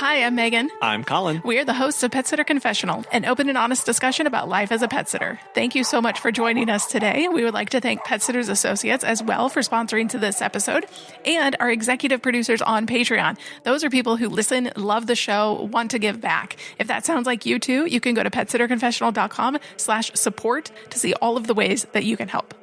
Hi, I'm Megan. I'm Colin. We are the hosts of Pet Sitter Confessional, an open and honest discussion about life as a pet sitter. Thank you so much for joining us today. We would like to thank Pet Sitters Associates as well for sponsoring to this episode, and our executive producers on Patreon. Those are people who listen, love the show, want to give back. If that sounds like you too, you can go to petsitterconfessional.com/support to see all of the ways that you can help.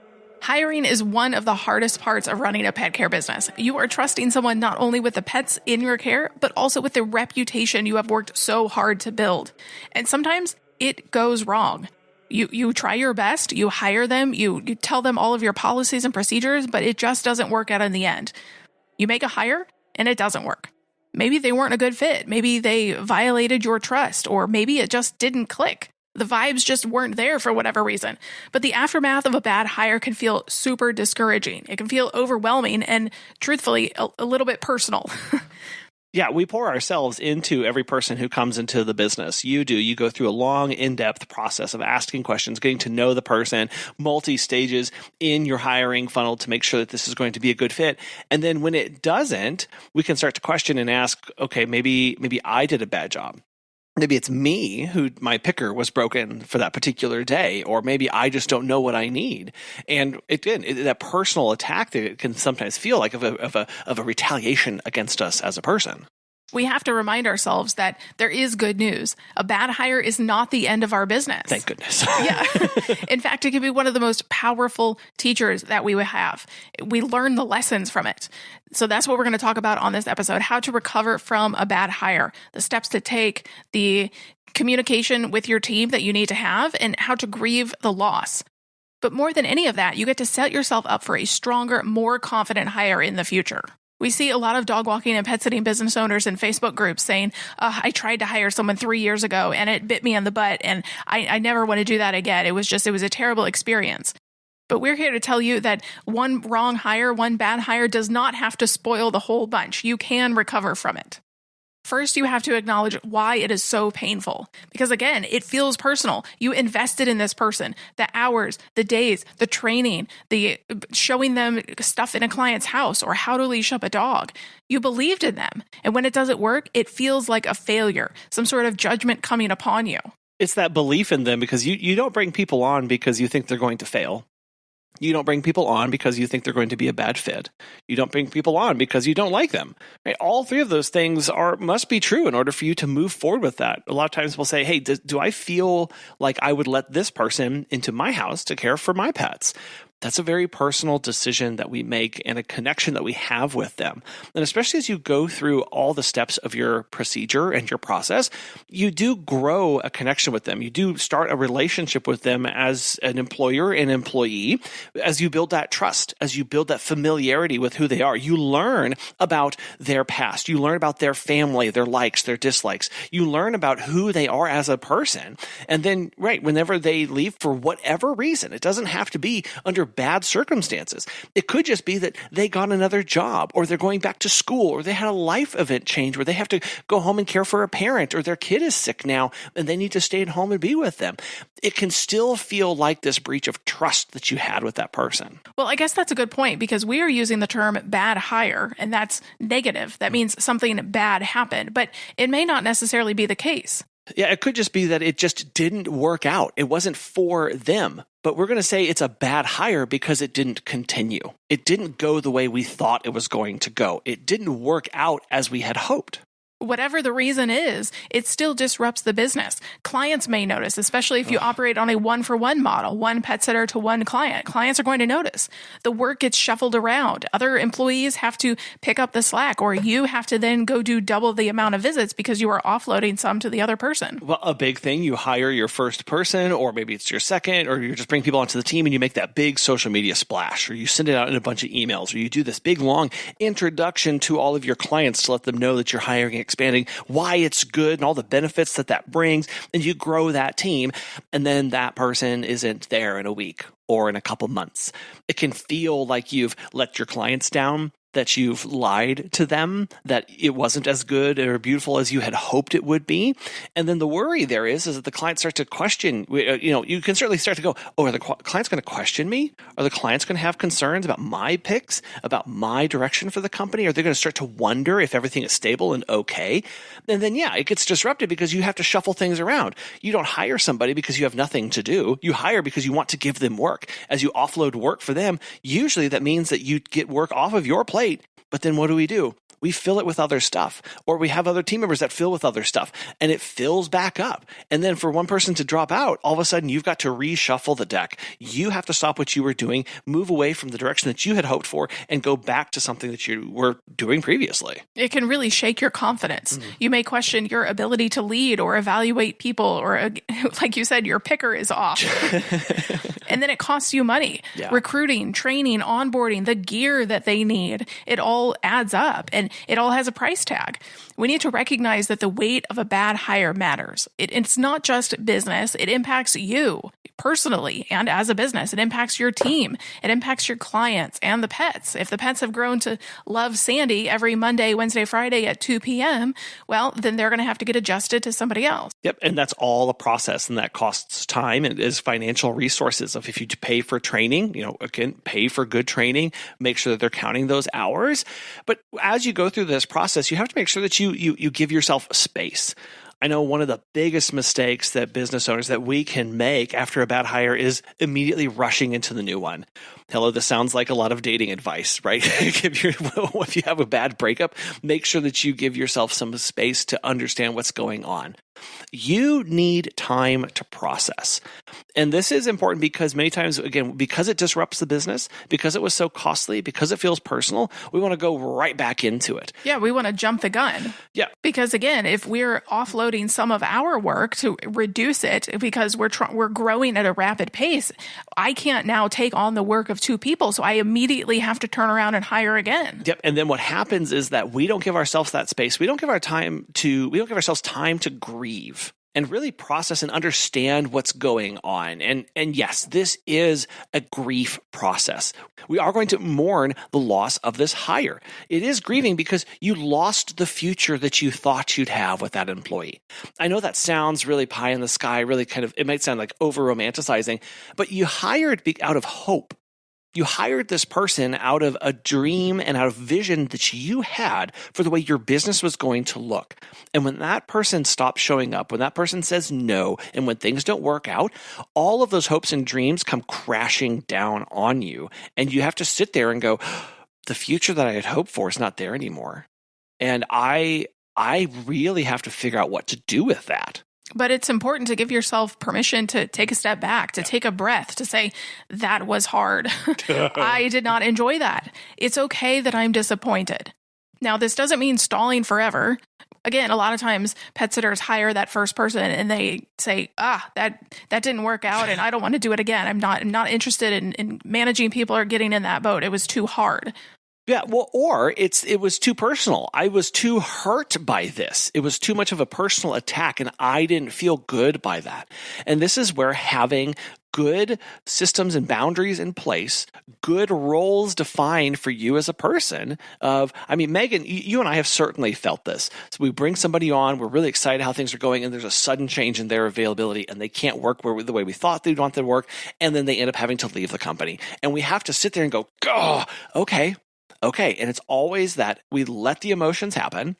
Hiring is one of the hardest parts of running a pet care business. You are trusting someone not only with the pets in your care, but also with the reputation you have worked so hard to build. And sometimes it goes wrong. You try your best, you hire them, you tell them all of your policies and procedures, but it just doesn't work out in the end. You make a hire and it doesn't work. Maybe they weren't a good fit. Maybe they violated your trust, or maybe it just didn't click. The vibes just weren't there for whatever reason. But the aftermath of a bad hire can feel super discouraging. It can feel overwhelming and, truthfully, a little bit personal. Yeah, we pour ourselves into every person who comes into the business. You do. You go through a long, in-depth process of asking questions, getting to know the person, multi-stages in your hiring funnel to make sure that this is going to be a good fit. And then when it doesn't, we can start to question and ask, okay, maybe I did a bad job. Maybe it's me who my picker was broken for that particular day, or maybe I just don't know what I need. And that personal attack that it can sometimes feel like of a retaliation against us as a person. We have to remind ourselves that there is good news. A bad hire is not the end of our business. Thank goodness. Yeah. In fact, it can be one of the most powerful teachers that we would have. We learn the lessons from it. So that's what we're going to talk about on this episode, how to recover from a bad hire, the steps to take, the communication with your team that you need to have, and how to grieve the loss. But more than any of that, you get to set yourself up for a stronger, more confident hire in the future. We see a lot of dog walking and pet sitting business owners in Facebook groups saying, I tried to hire someone 3 years ago and it bit me in the butt and I never want to do that again. It was a terrible experience. But we're here to tell you that one wrong hire, one bad hire does not have to spoil the whole bunch. You can recover from it. First, you have to acknowledge why it is so painful. Because again, it feels personal. You invested in this person, the hours, the days, the training, the showing them stuff in a client's house or how to leash up a dog. You believed in them. And when it doesn't work, it feels like a failure, some sort of judgment coming upon you. It's that belief in them because you don't bring people on because you think they're going to fail. You don't bring people on because you think they're going to be a bad fit. You don't bring people on because you don't like them. Right? All three of those things must be true in order for you to move forward with that. A lot of times we'll say, hey, do I feel like I would let this person into my house to care for my pets? That's a very personal decision that we make and a connection that we have with them. And especially as you go through all the steps of your procedure and your process, you do grow a connection with them. You do start a relationship with them as an employer and employee. As you build that trust, as you build that familiarity with who they are, you learn about their past. You learn about their family, their likes, their dislikes. You learn about who they are as a person. And then, whenever they leave for whatever reason, it doesn't have to be under bad circumstances. It could just be that they got another job, or they're going back to school, or they had a life event change where they have to go home and care for a parent, or their kid is sick now and they need to stay at home and be with them. It can still feel like this breach of trust that you had with that person. Well, I guess that's a good point because we are using the term bad hire, and that's negative. That means something bad happened, but it may not necessarily be the case. Yeah, it could just be that it just didn't work out. It wasn't for them. But we're going to say it's a bad hire because it didn't continue. It didn't go the way we thought it was going to go. It didn't work out as we had hoped. Whatever the reason is, it still disrupts the business. Clients may notice, especially if you operate on a one-for-one model, one pet sitter to one client. Clients are going to notice. The work gets shuffled around. Other employees have to pick up the slack, or you have to then go do double the amount of visits because you are offloading some to the other person. Well, a big thing, you hire your first person, or maybe it's your second, or you just bring people onto the team and you make that big social media splash, or you send it out in a bunch of emails, or you do this big, long introduction to all of your clients to let them know that you're hiring expanding, why it's good and all the benefits that brings, and you grow that team, and then that person isn't there in a week or in a couple months. It can feel like you've let your clients down. that you've lied to them, that it wasn't as good or beautiful as you had hoped it would be. And then the worry there is that the client starts to question, you can certainly start to go, oh, are the clients going to question me? Are the clients going to have concerns about my picks, about my direction for the company? Are they going to start to wonder if everything is stable and okay? And then, it gets disrupted because you have to shuffle things around. You don't hire somebody because you have nothing to do. You hire because you want to give them work. As you offload work for them, usually that means that you get work off of your plate. But then what do? We fill it with other stuff, or we have other team members that fill with other stuff, and it fills back up. And then for one person to drop out, all of a sudden you've got to reshuffle the deck. You have to stop what you were doing, move away from the direction that you had hoped for, and go back to something that you were doing previously. It can really shake your confidence. You may question your ability to lead or evaluate people, or like you said, your picker is off. And then it costs you money. Yeah. Recruiting, training, onboarding, the gear that they need, it all adds up. And it all has a price tag. We need to recognize that the weight of a bad hire matters. It's not just business. It impacts you personally and as a business. It impacts your team. It impacts your clients and the pets. If the pets have grown to love Sandy every Monday, Wednesday, Friday at 2 p.m., well, then they're going to have to get adjusted to somebody else. Yep. And that's all a process, and that costs time and is financial resources. If you pay for training, again, pay for good training, make sure that they're counting those hours. But as you go through this process, you have to make sure that you give yourself space. I know one of the biggest mistakes that business owners that we can make after a bad hire is immediately rushing into the new one. Hello, this sounds like a lot of dating advice, right? If you have a bad breakup, make sure that you give yourself some space to understand what's going on. You need time to process. And this is important because many times, again, because it disrupts the business, because it was so costly, because it feels personal, we want to go right back into it. Yeah, we want to jump the gun. Yeah. Because again, if we're offloading some of our work to reduce it because we're growing at a rapid pace, I can't now take on the work of 2 people. So I immediately have to turn around and hire again. Yep. And then what happens is that we don't give ourselves that space. We don't give ourselves time to grieve and really process and understand what's going on. And yes, this is a grief process. We are going to mourn the loss of this hire. It is grieving because you lost the future that you thought you'd have with that employee. I know that sounds really pie in the sky, really it might sound like over romanticizing, but you hired out of hope. You hired this person out of a dream and out of vision that you had for the way your business was going to look. And when that person stops showing up, when that person says no, and when things don't work out, all of those hopes and dreams come crashing down on you. And you have to sit there and go, the future that I had hoped for is not there anymore. And I really have to figure out what to do with that. But it's important to give yourself permission to take a step back, to take a breath, to say, that was hard. I did not enjoy that. It's okay that I'm disappointed. Now, this doesn't mean stalling forever. Again, a lot of times pet sitters hire that first person and they say, that didn't work out and I don't want to do it again. I'm not interested in managing people or getting in that boat. It was too hard. Yeah, well, or it was too personal. I was too hurt by this. It was too much of a personal attack, and I didn't feel good by that. And this is where having good systems and boundaries in place, good roles defined for you as a person Megan, you and I have certainly felt this. So we bring somebody on, we're really excited how things are going, and there's a sudden change in their availability, and they can't work the way we thought they'd want them to work, and then they end up having to leave the company. And we have to sit there and go, okay. And it's always that we let the emotions happen,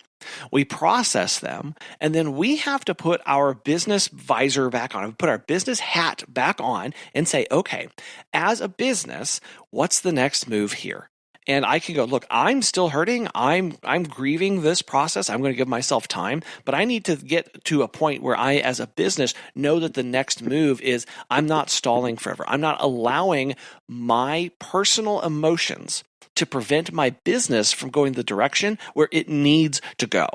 we process them, and then we have to put our business visor back on, put our business hat back on and say, okay, as a business, what's the next move here? And I can go, look, I'm still hurting. I'm grieving this process. I'm going to give myself time, but I need to get to a point where I, as a business, know that the next move is I'm not stalling forever. I'm not allowing my personal emotions to prevent my business from going the direction where it needs to go.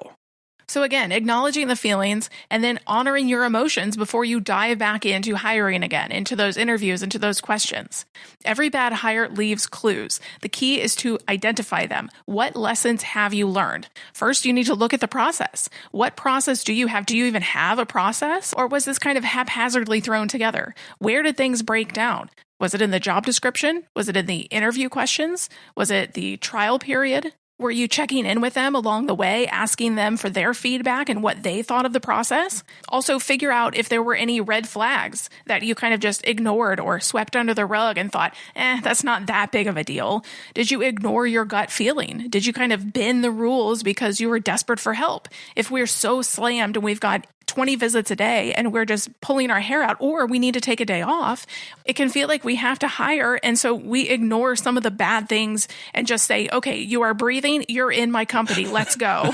So again, acknowledging the feelings and then honoring your emotions before you dive back into hiring again, into those interviews, into those questions. Every bad hire leaves clues. The key is to identify them. What lessons have you learned? First, you need to look at the process. What process do you have? Do you even have a process? Or was this kind of haphazardly thrown together? Where did things break down? Was it in the job description? Was it in the interview questions? Was it the trial period? Were you checking in with them along the way, asking them for their feedback and what they thought of the process? Also, figure out if there were any red flags that you kind of just ignored or swept under the rug and thought, that's not that big of a deal. Did you ignore your gut feeling? Did you kind of bend the rules because you were desperate for help? If we're so slammed and we've got 20 visits a day and we're just pulling our hair out, or we need to take a day off, it can feel like we have to hire. And so we ignore some of the bad things and just say, okay, you are breathing, you're in my company, let's go.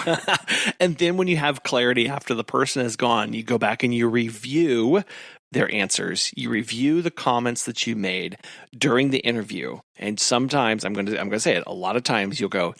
And then when you have clarity after the person is gone, you go back and you review their answers. You review the comments that you made during the interview. And sometimes, I'm going to say it, a lot of times you'll go,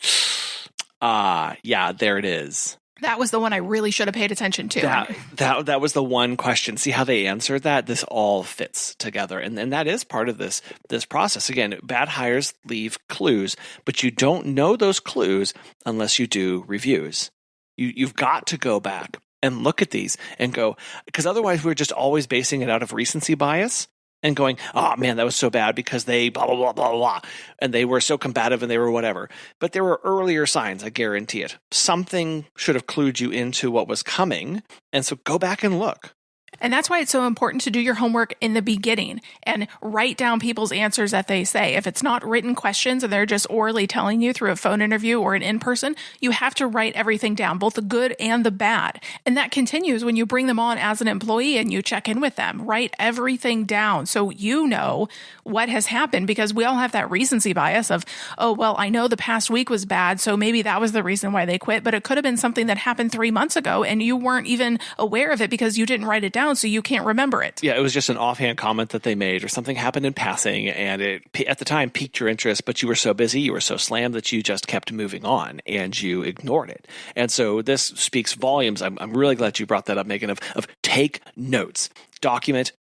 yeah, there it is. That was the one I really should have paid attention to. That was the one question. See how they answered that? This all fits together. And that is part of this process. Again, bad hires leave clues, but you don't know those clues unless you do reviews. You've got to go back and look at these and go, because otherwise we're just always basing it out of recency bias and going, oh man, that was so bad because they blah, blah, blah, blah, blah, and they were so combative and they were whatever. But there were earlier signs, I guarantee it. Something should have clued you into what was coming. And so go back and look. And that's why it's so important to do your homework in the beginning and write down people's answers that they say. If it's not written questions and they're just orally telling you through a phone interview or an in-person, you have to write everything down, both the good and the bad. And that continues when you bring them on as an employee and you check in with them. Write everything down so you know what has happened, because we all have that recency bias of, oh, well, I know the past week was bad, so maybe that was the reason why they quit, but it could have been something that happened 3 months ago and you weren't even aware of it because you didn't write it down, so you can't remember it. Yeah, it was just an offhand comment that they made or something happened in passing and it at the time piqued your interest, but you were so busy, you were so slammed that you just kept moving on and you ignored it. And so this speaks volumes. I'm really glad you brought that up, Megan, of take notes. Document.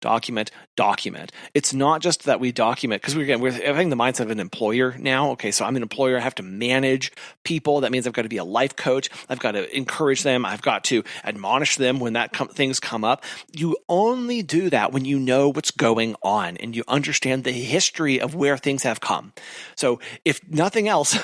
It's not just that we document, because we're having the mindset of an employer now. Okay, so I'm an employer. I have to manage people. That means I've got to be a life coach. I've got to encourage them. I've got to admonish them when things come up. You only do that when you know what's going on and you understand the history of where things have come. So if nothing else,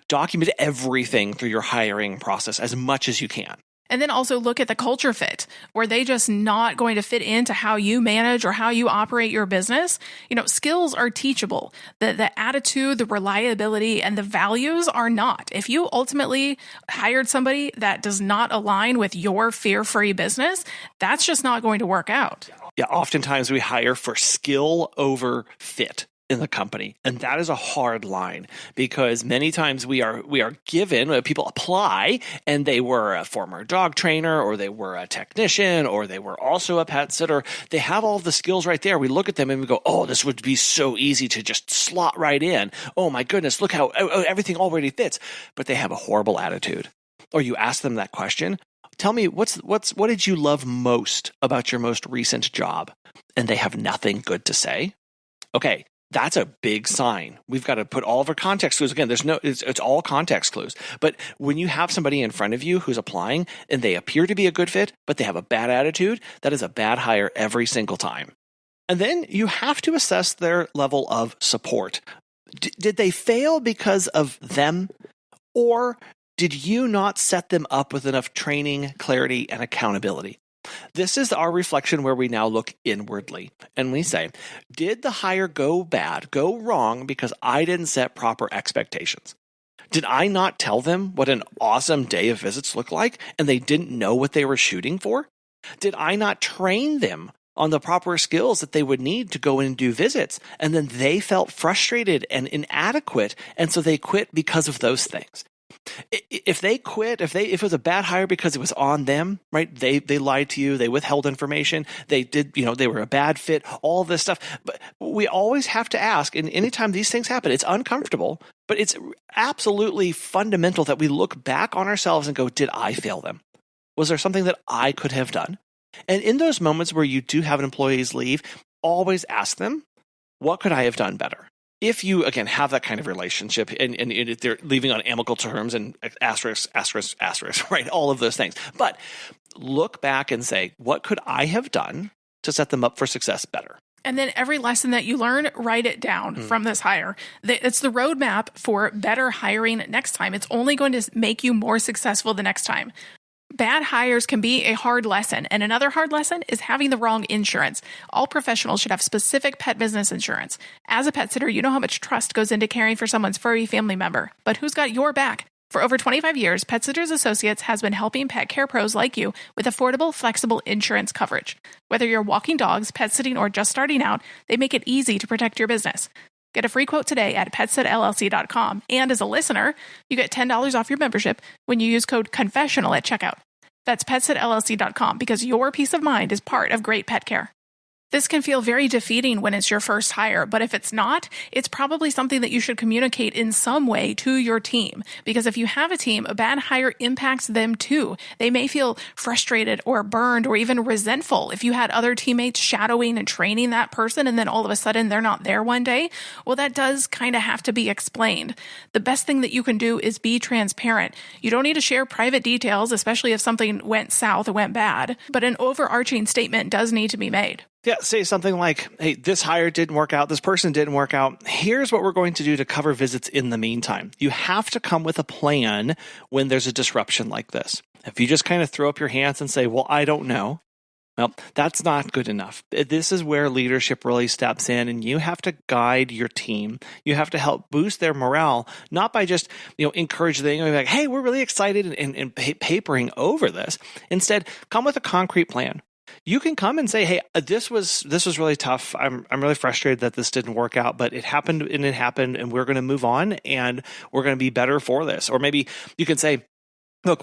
document everything through your hiring process as much as you can. And then also look at the culture fit. Were they just not going to fit into how you manage or how you operate your business? Skills are teachable. The attitude, the reliability, and the values are not. If you ultimately hired somebody that does not align with your fear-free business, that's just not going to work out. Yeah, oftentimes we hire for skill over fit in the company. And that is a hard line, because many times we are given, people apply and they were a former dog trainer or they were a technician or they were also a pet sitter. They have all the skills right there. We look at them and we go, oh, this would be so easy to just slot right in. Oh my goodness, look how everything already fits. But they have a horrible attitude. Or you ask them that question, tell me, what did you love most about your most recent job? And they have nothing good to say. Okay. That's a big sign. We've got to put all of our context clues. Again, it's all context clues. But when you have somebody in front of you who's applying and they appear to be a good fit, but they have a bad attitude, that is a bad hire every single time. And then you have to assess their level of support. Did they fail because of them? Or did you not set them up with enough training, clarity, and accountability? This is our reflection where we now look inwardly and we say, did the hire go bad, go wrong because I didn't set proper expectations? Did I not tell them what an awesome day of visits looked like and they didn't know what they were shooting for? Did I not train them on the proper skills that they would need to go in and do visits, and then they felt frustrated and inadequate, and so they quit because of those things? If they quit, if it was a bad hire because it was on them, right? They lied to you, they withheld information, they did, they were a bad fit, all this stuff. But we always have to ask, and anytime these things happen, it's uncomfortable, but it's absolutely fundamental that we look back on ourselves and go, did I fail them? Was there something that I could have done? And in those moments where you do have employees leave, always ask them, what could I have done better? If you, again, have that kind of relationship and if they're leaving on amicable terms and asterisk, right? All of those things. But look back and say, what could I have done to set them up for success better? And then every lesson that you learn, write it down from this hire. It's the roadmap for better hiring next time. It's only going to make you more successful the next time. Bad hires can be a hard lesson, and another hard lesson is having the wrong insurance. All professionals should have specific pet business insurance. As a pet sitter, you know how much trust goes into caring for someone's furry family member, but who's got your back? For over 25 years, Pet Sitters Associates has been helping pet care pros like you with affordable, flexible insurance coverage. Whether you're walking dogs, pet sitting, or just starting out, they make it easy to protect your business. Get a free quote today at PetSitLLC.com. And as a listener, you get $10 off your membership when you use code Confessional at checkout. That's PetSitLLC.com because your peace of mind is part of great pet care. This can feel very defeating when it's your first hire, but if it's not, it's probably something that you should communicate in some way to your team. Because if you have a team, a bad hire impacts them too. They may feel frustrated or burned or even resentful if you had other teammates shadowing and training that person and then all of a sudden they're not there one day. Well, that does kind of have to be explained. The best thing that you can do is be transparent. You don't need to share private details, especially if something went south or went bad, but an overarching statement does need to be made. Yeah, say something like, hey, this hire didn't work out. This person didn't work out. Here's what we're going to do to cover visits in the meantime. You have to come with a plan when there's a disruption like this. If you just kind of throw up your hands and say, well, I don't know, well, that's not good enough. This is where leadership really steps in, and you have to guide your team. You have to help boost their morale, not by just encourage them, like, hey, we're really excited and papering over this. Instead, come with a concrete plan. You can come and say, hey, this was really tough. I'm really frustrated that this didn't work out, but it happened and we're going to move on and we're going to be better for this. Or maybe you can say, look,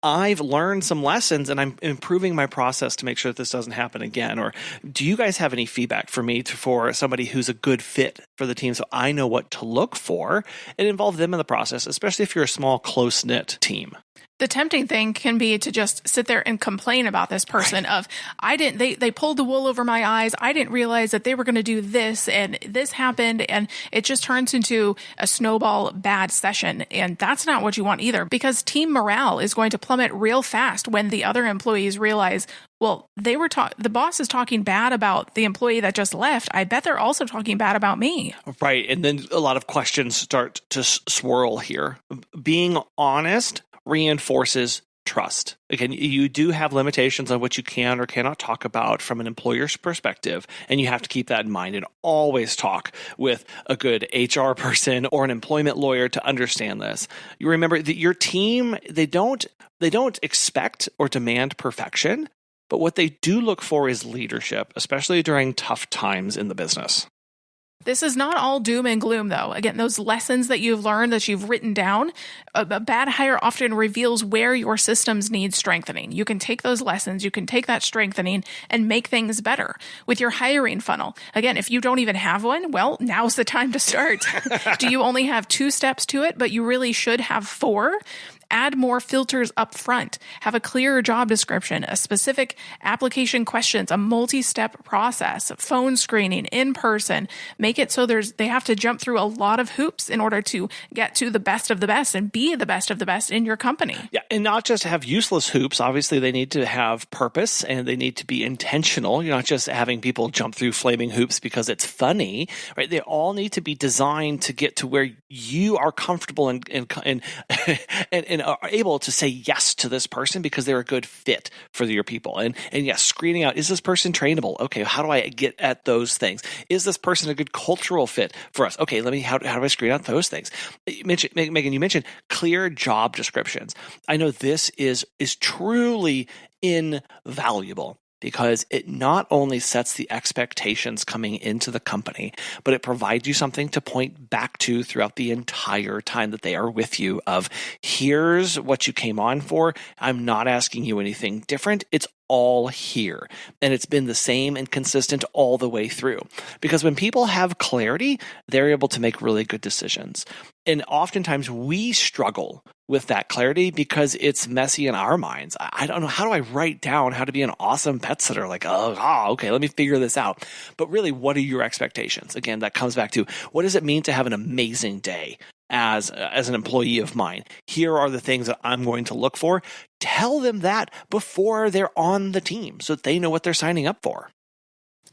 I've learned some lessons and I'm improving my process to make sure that this doesn't happen again. Or do you guys have any feedback for me for somebody who's a good fit for the team so I know what to look for and involve them in the process, especially if you're a small, close-knit team? The tempting thing can be to just sit there and complain about this person they pulled the wool over my eyes. I didn't realize that they were going to do this and this happened. And it just turns into a snowball bad session. And that's not what you want either, because team morale is going to plummet real fast when the other employees realize, well, the boss is talking bad about the employee that just left. I bet they're also talking bad about me. Right. And then a lot of questions start to swirl here. Being honest reinforces trust. Again, you do have limitations on what you can or cannot talk about from an employer's perspective, and you have to keep that in mind and always talk with a good HR person or an employment lawyer to understand this. You remember that your team, they don't expect or demand perfection, but what they do look for is leadership, especially during tough times in the business. This is not all doom and gloom, though. Again, those lessons that you've learned, that you've written down, a bad hire often reveals where your systems need strengthening. You can take those lessons, you can take that strengthening and make things better with your hiring funnel. Again, if you don't even have one, well, now's the time to start. Do you only have 2 steps to it, but you really should have 4? Add more filters up front, have a clearer job description, a specific application questions, a multi-step process, phone screening, in person, make it so they have to jump through a lot of hoops in order to get to the best of the best and be the best of the best in your company. Yeah, and not just have useless hoops. Obviously, they need to have purpose and they need to be intentional. You're not just having people jump through flaming hoops because it's funny, right? They all need to be designed to get to where you are comfortable and are able to say yes to this person because they're a good fit for your people. And yes, screening out, is this person trainable? Okay, how do I get at those things? Is this person a good cultural fit for us? Okay, how do I screen out those things? Megan, you mentioned clear job descriptions. I know this is truly invaluable. because it not only sets the expectations coming into the company, but it provides you something to point back to throughout the entire time that they are with you of, here's what you came on for. I'm not asking you anything different. It's all here. And it's been the same and consistent all the way through. Because when people have clarity, they're able to make really good decisions. And oftentimes we struggle with that clarity because it's messy in our minds. I don't know, how do I write down how to be an awesome pet sitter? Like, okay, let me figure this out. But really, what are your expectations? Again, that comes back to, what does it mean to have an amazing day as an employee of mine? Here are the things that I'm going to look for. Tell them that before they're on the team so that they know what they're signing up for.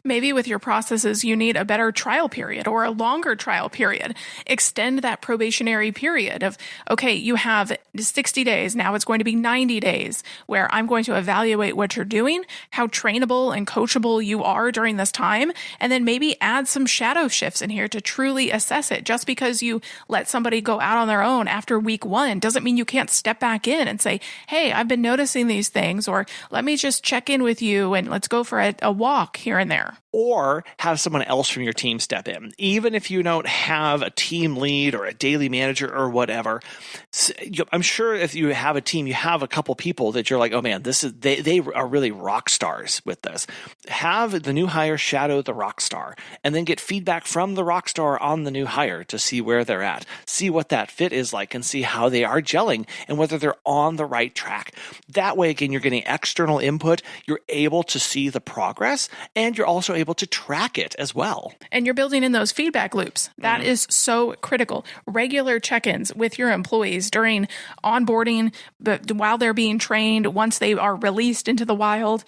Maybe with your processes, you need a better trial period or a longer trial period. Extend that probationary period of, okay, you have 60 days. Now it's going to be 90 days where I'm going to evaluate what you're doing, how trainable and coachable you are during this time, and then maybe add some shadow shifts in here to truly assess it. Just because you let somebody go out on their own after week 1 doesn't mean you can't step back in and say, hey, I've been noticing these things, or let me just check in with you and let's go for a walk here and there. Or have someone else from your team step in. Even if you don't have a team lead or a daily manager or whatever, I'm sure if you have a team, you have a couple people that you're like, oh man, they are really rock stars with this. Have the new hire shadow the rock star and then get feedback from the rock star on the new hire to see where they're at, see what that fit is like, and see how they are gelling and whether they're on the right track. That way, again, you're getting external input, you're able to see the progress, and you're also able to track it as well. And you're building in those feedback loops. That is so critical. Regular check-ins with your employees during onboarding, but while they're being trained, once they are released into the wild.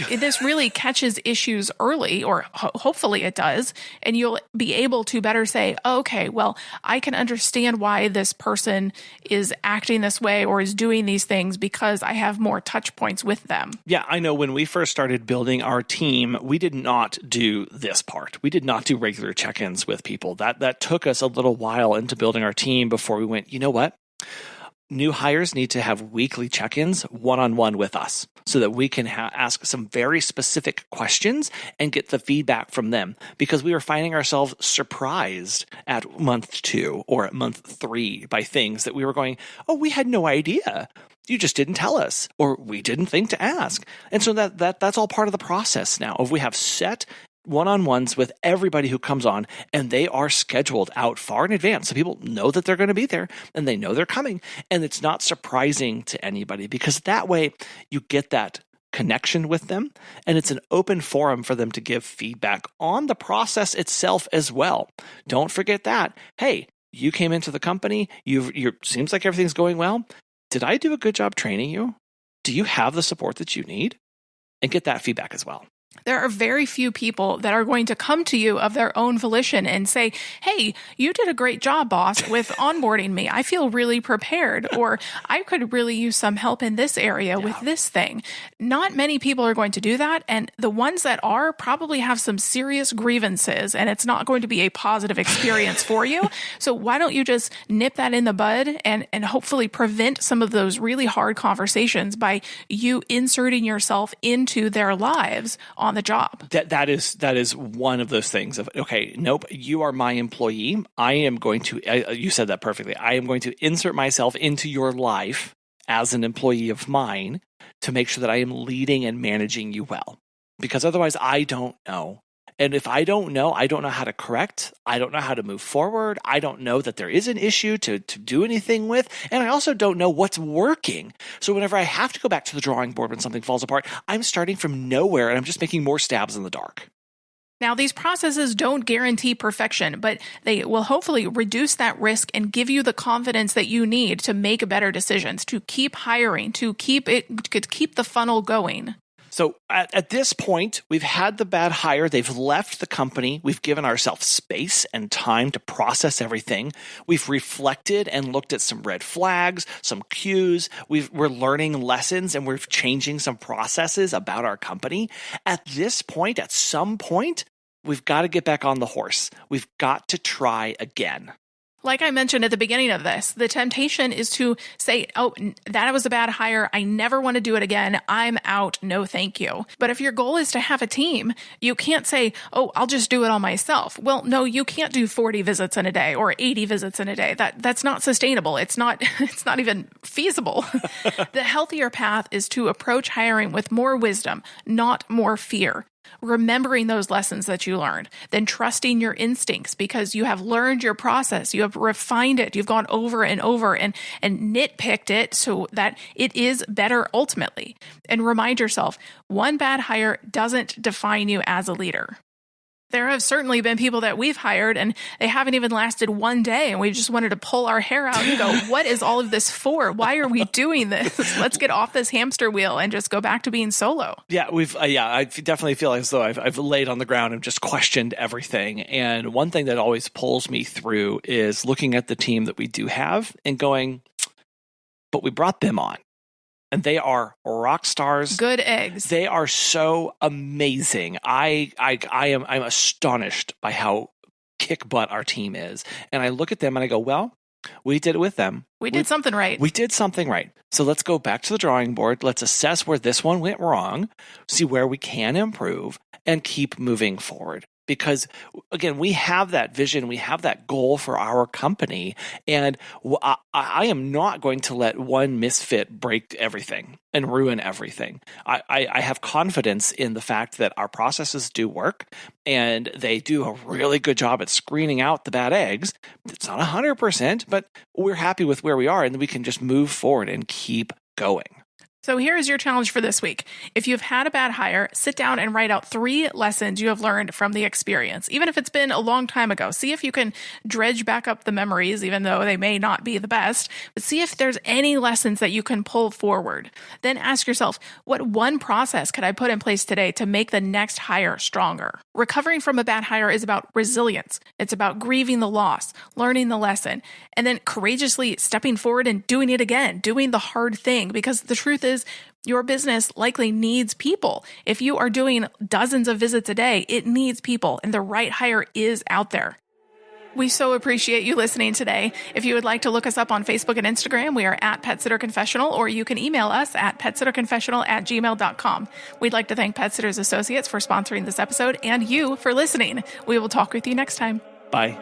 This really catches issues early, or hopefully it does, and you'll be able to better say, okay, well, I can understand why this person is acting this way or is doing these things because I have more touch points with them. Yeah, I know when we first started building our team, we did not do this part. We did not do regular check-ins with people. That took us a little while into building our team before we went, you know what? New hires need to have weekly check-ins one-on-one with us so that we can ask some very specific questions and get the feedback from them, because we were finding ourselves surprised at month 2 or at month 3 by things that we were going, oh, we had no idea. You just didn't tell us, or we didn't think to ask. And so that's all part of the process now. If we have set one-on-ones with everybody who comes on, and they are scheduled out far in advance, so people know that they're going to be there and they know they're coming, and it's not surprising to anybody, because that way you get that connection with them, and it's an open forum for them to give feedback on the process itself as well. Don't forget that. Hey, you came into the company, seems like everything's going well. Did I do a good job training you? Do you have the support that you need? And get that feedback as well. There are very few people that are going to come to you of their own volition and say, hey, you did a great job, boss, with onboarding me. I feel really prepared, or I could really use some help in this area with this thing. Not many people are going to do that. And the ones that are probably have some serious grievances, and it's not going to be a positive experience for you. So why don't you just nip that in the bud and hopefully prevent some of those really hard conversations by you inserting yourself into their lives on the job. That is one of those things of, okay, nope, you are my employee. I am going to, you said that perfectly. I am going to insert myself into your life as an employee of mine to make sure that I am leading and managing you well. Because otherwise I don't know. And if I don't know how to correct. I don't know how to move forward. I don't know that there is an issue to do anything with. And I also don't know what's working. So whenever I have to go back to the drawing board when something falls apart, I'm starting from nowhere and I'm just making more stabs in the dark. Now, these processes don't guarantee perfection, but they will hopefully reduce that risk and give you the confidence that you need to make better decisions, to keep hiring, to keep the funnel going. So at this point, we've had the bad hire. They've left the company. We've given ourselves space and time to process everything. We've reflected and looked at some red flags, some cues. We're learning lessons, and we're changing some processes about our company. At this point, at some point, we've got to get back on the horse. We've got to try again. Like I mentioned at the beginning of this, the temptation is to say, oh, that was a bad hire. I never want to do it again. I'm out. No, thank you. But if your goal is to have a team, you can't say, oh, I'll just do it all myself. Well, no, you can't do 40 visits in a day or 80 visits in a day. That's not sustainable. It's not even feasible. The healthier path is to approach hiring with more wisdom, not more fear. Remembering those lessons that you learned, then trusting your instincts because you have learned your process, you have refined it, you've gone over and over and nitpicked it so that it is better ultimately. And remind yourself, one bad hire doesn't define you as a leader. There have certainly been people that we've hired and they haven't even lasted one day and we just wanted to pull our hair out and go, what is all of this for? Why are we doing this? Let's get off this hamster wheel and just go back to being solo. Yeah, I definitely feel as though I've laid on the ground and just questioned everything. And one thing that always pulls me through is looking at the team that we do have and going, but we brought them on. And they are rock stars. Good eggs. They are so amazing. I'm astonished by how kick butt our team is. And I look at them and I go, well, we did it with them. We did something right. We did something right. So let's go back to the drawing board. Let's assess where this one went wrong, see where we can improve, and keep moving forward. Because, again, we have that vision, we have that goal for our company, and I am not going to let one misfit break everything and ruin everything. I have confidence in the fact that our processes do work, and they do a really good job at screening out the bad eggs. It's not 100%, but we're happy with where we are, and we can just move forward and keep going. So here is your challenge for this week. If you've had a bad hire, sit down and write out 3 lessons you have learned from the experience. Even if it's been a long time ago, see if you can dredge back up the memories, even though they may not be the best, but see if there's any lessons that you can pull forward. Then ask yourself, what one process could I put in place today to make the next hire stronger? Recovering from a bad hire is about resilience. It's about grieving the loss, learning the lesson, and then courageously stepping forward and doing it again, doing the hard thing, because the truth is, your business likely needs people. If you are doing dozens of visits a day, it needs people, and the right hire is out there. We so appreciate you listening today. If you would like to look us up on Facebook and Instagram, we are at Pet Sitter Confessional, or you can email us at petsitterconfessional@gmail.com. We'd like to thank Pet Sitters Associates for sponsoring this episode and you for listening. We will talk with you next time. Bye.